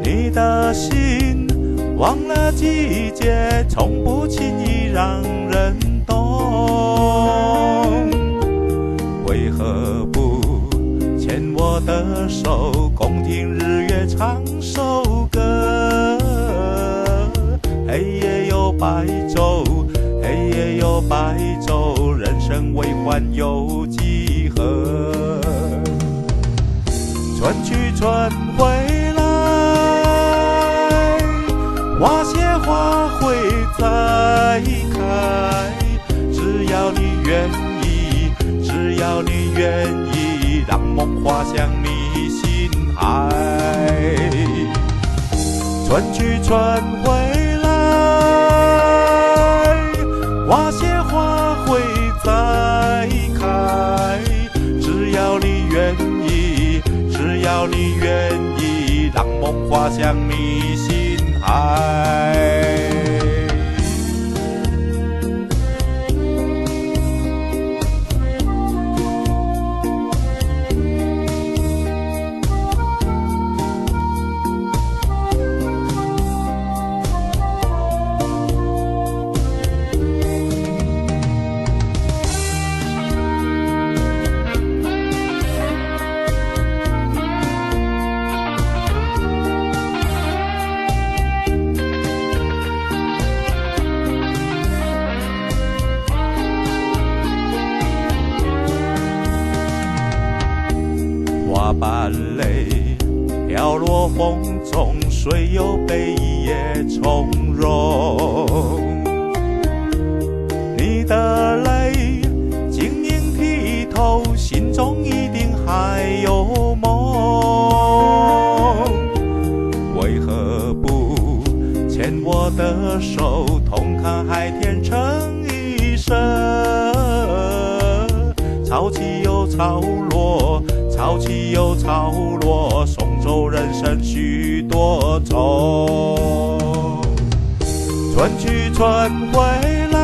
你的心忘了季节，从不轻易让人懂。为何不牵我的手，共听日月唱首歌？黑夜有白昼，黑夜有白昼，人生为欢有几何？春去春回来，花谢花会再开。只要你愿意，只要你愿意，让梦滑向你心海。春去春回来，花谢花会再开。只要你愿意，只要你愿意，让梦滑向你心海。花瓣泪飘落风中，水又被一夜从容。你的泪晶莹剔透，心中一定还有梦。为何不牵我的手，同看海天成一色？潮起又潮落，潮起又潮落，送走人生许多愁。春去春回来，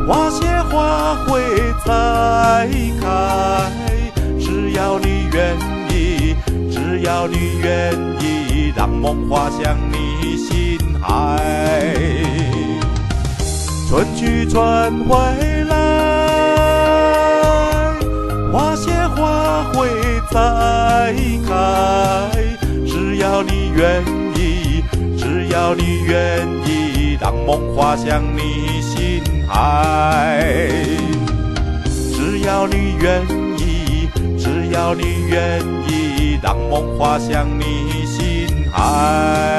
花谢花会再开。只要你愿意，只要你愿意，让梦滑向你心海。春去春回来，花谢花会再开。只要你愿意，只要你愿意，让梦滑向你心海。只要你愿意，只要你愿意，让梦滑向你心海。